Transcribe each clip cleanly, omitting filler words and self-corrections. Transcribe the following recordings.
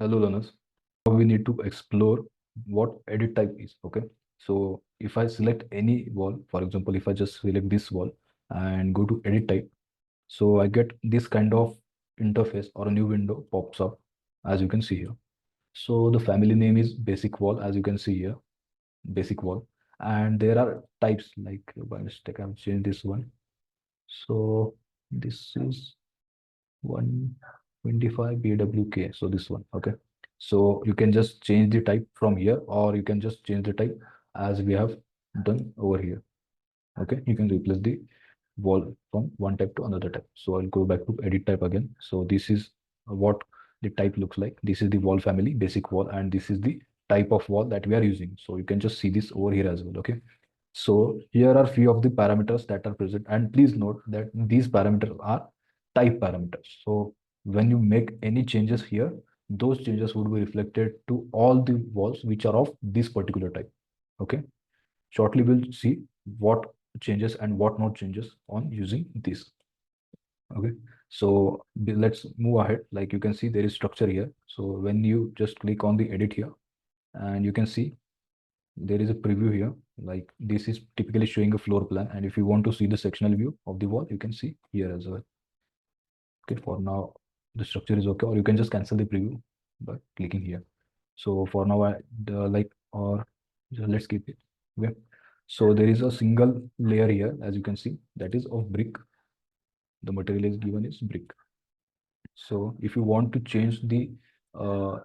Hello learners. Now we need to explore what edit type is. Okay. So if I select any wall, for example, if I just select this wall and go to edit type, so I get this kind of interface or a new window pops up as you can see here. So the family name is basic wall, as you can see here, basic wall. And there are types, like by mistake, I've changed this one. So this is 125 BWK. So this one, okay. So you can just change the type from here, or you can just change the type as we have done over here. Okay, you can replace the wall from one type to another type. So I'll go back to edit type again. So this is what the type looks like. This is the wall family, basic wall, and this is the type of wall that we are using. So you can just see this over here as well. Okay. So here are few of the parameters that are present, and please note that these parameters are type parameters. So when you make any changes here, those changes would be reflected to all the walls which are of this particular type. Okay. Shortly we'll see what changes and what not changes on using this. Okay. So let's move ahead. Like you can see, there is structure here. So when you just click on the edit here, and you can see there is a preview here. Like this is typically showing a floor plan, and if you want to see the sectional view of the wall, you can see here as well. Okay, for now the structure is okay, or you can just cancel the preview by clicking here. So for now let's keep it. Okay, so there is a single layer here, as you can see, that is of brick. The material is given is brick. So if you want to change the uh,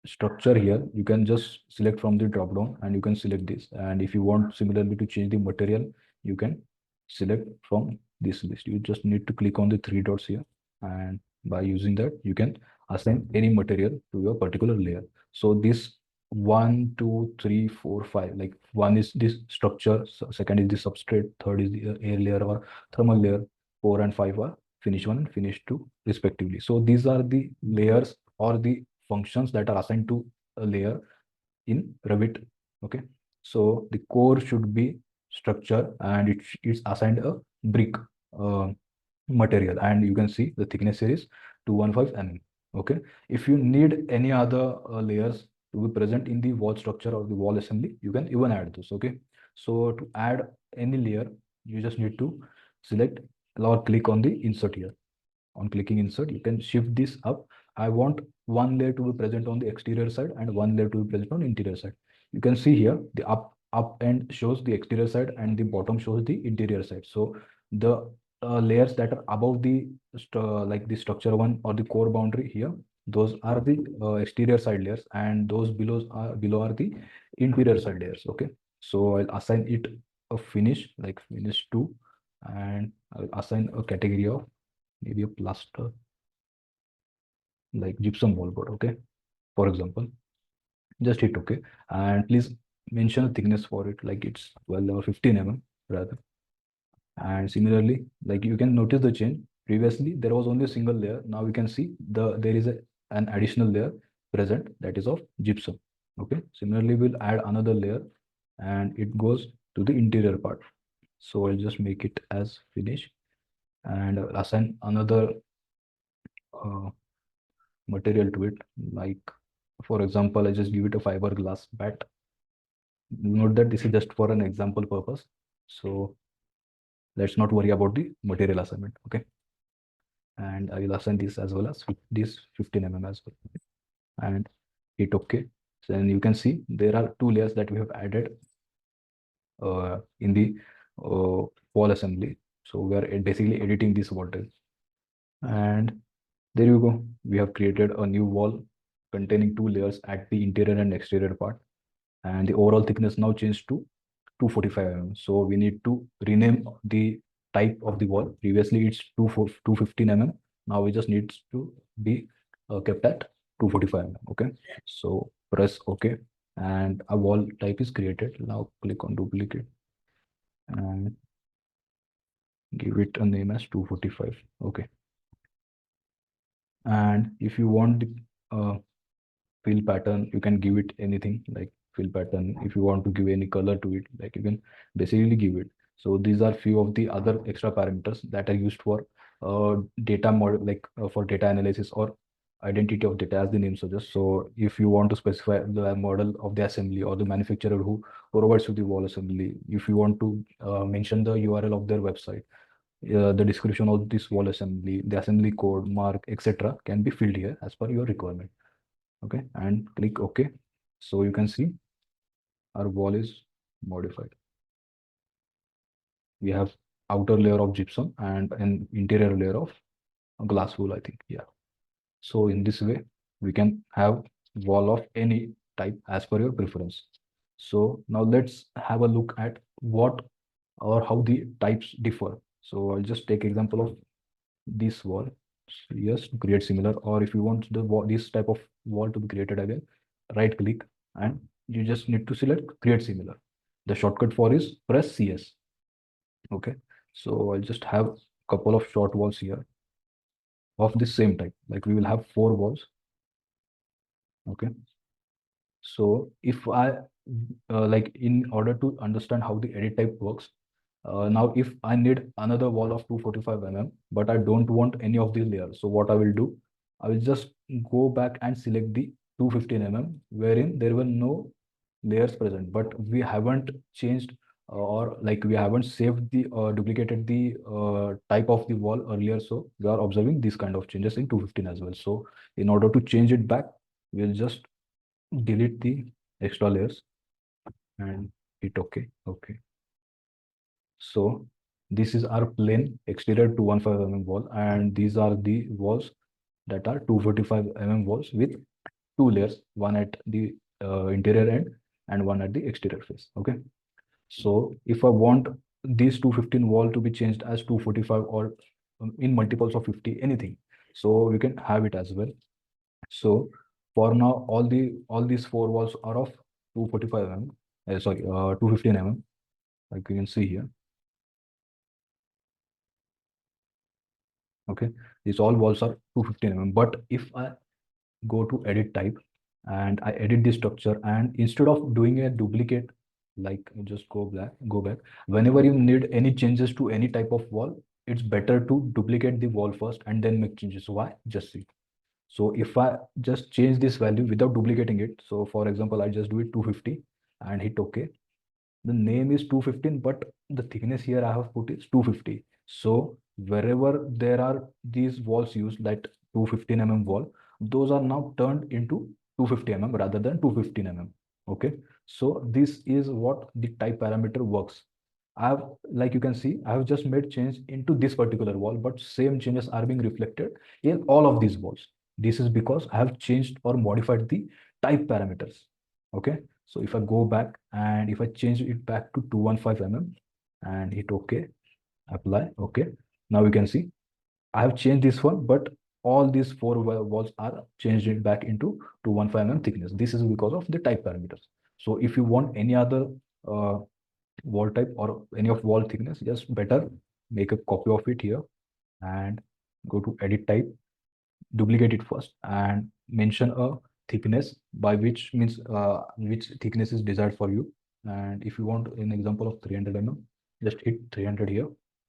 structure here, you can just select from the drop down and you can select this. And if you want similarly to change the material, you can select from this list. You just need to click on the three dots here, and by using that you can assign any material to your particular layer. So this 1 2 3 4 5, like one is this structure, second is the substrate, third is the air layer or thermal layer, 4 and 5 are finish 1 and finish 2 respectively. So these are the layers or the functions that are assigned to a layer in Revit. Okay, so the core should be structure, and it's assigned a brick uh, material, and you can see the thickness here is 215 mm. Okay, if you need any other layers to be present in the wall structure or the wall assembly, you can even add those. Okay, so to add any layer, you just need to select or click on the insert here. On clicking insert, you can shift this up. I want one layer to be present on the exterior side and one layer to be present on interior side. You can see here the up end shows the exterior side and the bottom shows the interior side. So the layers that are above the like the structure one or the core boundary here, those are the exterior side layers, and those below are the interior side layers. Okay, so I'll assign it a finish, like finish 2, and I'll assign a category of maybe a plaster, like gypsum wall board. Okay, for example, just hit okay, and please mention the thickness for it, like it's 12 or 15 mm rather. And similarly, like you can notice the change. Previously there was only a single layer, now we can see there is an additional layer present, that is of gypsum. Okay, similarly we'll add another layer, and it goes to the interior part. So I'll just make it as finish, and I'll assign another uh, material to it. Like for example, I just give it a fiberglass bat. Note that this is just for an example purpose, so let's not worry about the material assignment. Okay, and I will assign this as well as this 15 mm as well, and hit okay. So then you can see there are two layers that we have added in the wall assembly. So we are basically editing this voltage, and there you go. We have created a new wall containing two layers at the interior and exterior part, and the overall thickness now changed to 245 mm. So we need to rename the type of the wall. Previously it's 215 mm. Now we just need to be kept at 245 mm. Okay, so press OK, and a wall type is created. Now click on duplicate and give it a name as 245. Okay, and if you want the fill pattern, you can give it anything like fill pattern. If you want to give any color to it, like you can basically give it. So these are few of the other extra parameters that are used for data model, like for data analysis or identity of data, as the name suggests. So if you want to specify the model of the assembly or the manufacturer who provides you the wall assembly, if you want to mention the URL of their website, the description of this wall assembly, the assembly code, mark, etc. can be filled here as per your requirement. Okay, and click OK. So you can see our wall is modified. We have outer layer of gypsum and an interior layer of glass wool, I think. Yeah. So in this way, we can have wall of any type as per your preference. So now let's have a look at what or how the types differ. So I'll just take example of this wall. So yes, to create similar, or if you want the wall, this type of wall to be created again, right click and you just need to select create similar. The shortcut for is press CS. Okay. So I'll just have a couple of short walls here of the same type. Like we will have 4 walls. Okay. So if I like in order to understand how the edit type works, now if I need another wall of 245 but I don't want any of these layers. So what I will do, I will just go back and select the 215 wherein there were no layers present, but we haven't changed or like we haven't saved the duplicated the type of the wall earlier. So we are observing these kind of changes in 215 as well. So in order to change it back, we'll just delete the extra layers and hit OK. Okay. So this is our plain exterior 215 wall, and these are the walls that are 245 walls with 2 layers, one at the interior end and one at the exterior face. Okay. So if I want these 215 wall to be changed as 245 or in multiples of 50, anything, so we can have it as well. So for now, all these 4 walls are of 245 sorry, 215 like you can see here. Okay, these all walls are 215 but if I go to edit type and I edit the structure, and instead of doing a duplicate, like just go back whenever you need any changes to any type of wall, it's better to duplicate the wall first and then make changes. Why? Just see. So if I just change this value without duplicating it, so for example I just do it 250 and hit OK, the name is 215 but the thickness here I have put is 250. So wherever there are these walls used, like 215 wall, those are now turned into 250 rather than 215 Okay. So this is what the type parameter works. I have, like you can see, I have just made change into this particular wall, but same changes are being reflected in all of these walls. This is because I have changed or modified the type parameters. Okay. So if I go back and if I change it back to 215 and hit OK, apply, OK. Now we can see I have changed this one, but all these 4 walls are changed it back into 215 thickness. This is because of the type parameters. So if you want any other uh, wall type or any of wall thickness, just better make a copy of it here and go to edit type, duplicate it first and mention a thickness by which means which thickness is desired for you. And if you want an example of 300 just hit 300 here.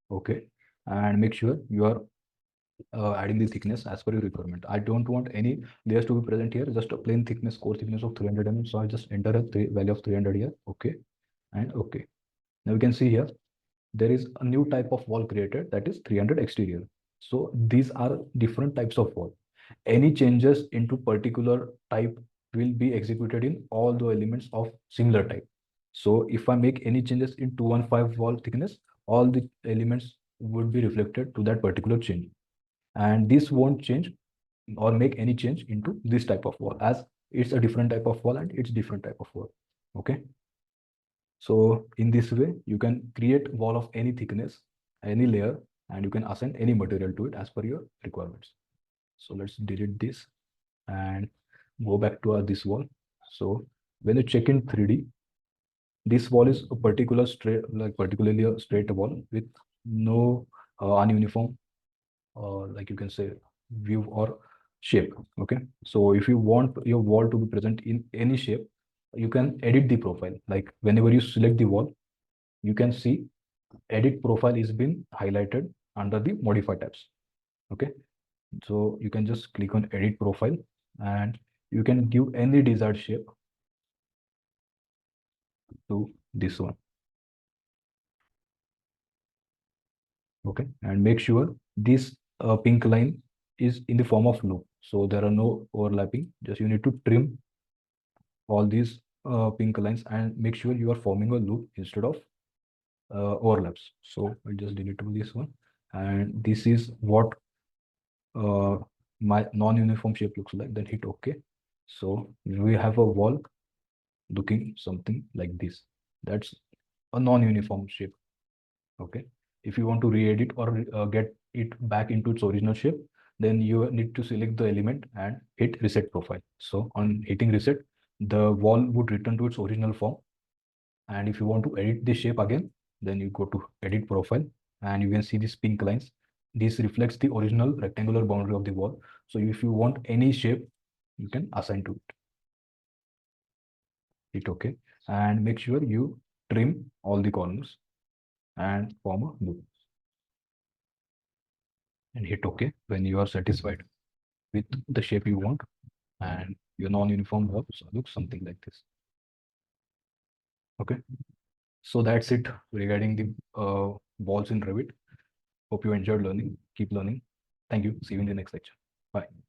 Okay. And make sure you are adding the thickness as per your requirement. I don't want any layers to be present here, just a plain thickness, core thickness of 300 So I just enter a value of 300 here. Okay. And okay. Now we can see here there is a new type of wall created, that is 300 exterior. So these are different types of wall. Any changes into particular type will be executed in all the elements of similar type. So if I make any changes in 215 wall thickness, all the elements would be reflected to that particular change. And this won't change or make any change into this type of wall, as it's a different type of wall and it's different type of wall. Okay. So in this way, you can create wall of any thickness, any layer, and you can assign any material to it as per your requirements. So let's delete this and go back to this wall. So when you check in 3D, this wall is a particular straight, like particularly a straight wall with no ununiform, like you can say view or shape. Okay. So if you want your wall to be present in any shape, you can edit the profile. Like whenever you select the wall, you can see edit profile is been highlighted under the modify tabs. Okay. So you can just click on edit profile and you can give any desired shape to this one. Okay, and make sure this pink line is in the form of loop. So there are no overlapping. Just you need to trim all these pink lines and make sure you are forming a loop instead of overlaps. So I'll just delete this one. And this is what uh, my non-uniform shape looks like. Then hit OK. So we have a wall looking something like this. That's a non-uniform shape. Okay. If you want to re-edit or get it back into its original shape, then you need to select the element and hit reset profile. So on hitting reset, the wall would return to its original form. And if you want to edit the shape again, then you go to edit profile and you can see these pink lines. This reflects the original rectangular boundary of the wall. So if you want any shape, you can assign to it. Hit OK and make sure you trim all the corners and form a loop. And hit OK when you are satisfied with the shape you want, and your non-uniform looks something like this. Okay, so that's it regarding the walls in Revit. Hope you enjoyed learning. Keep learning. Thank you. See you in the next lecture. Bye.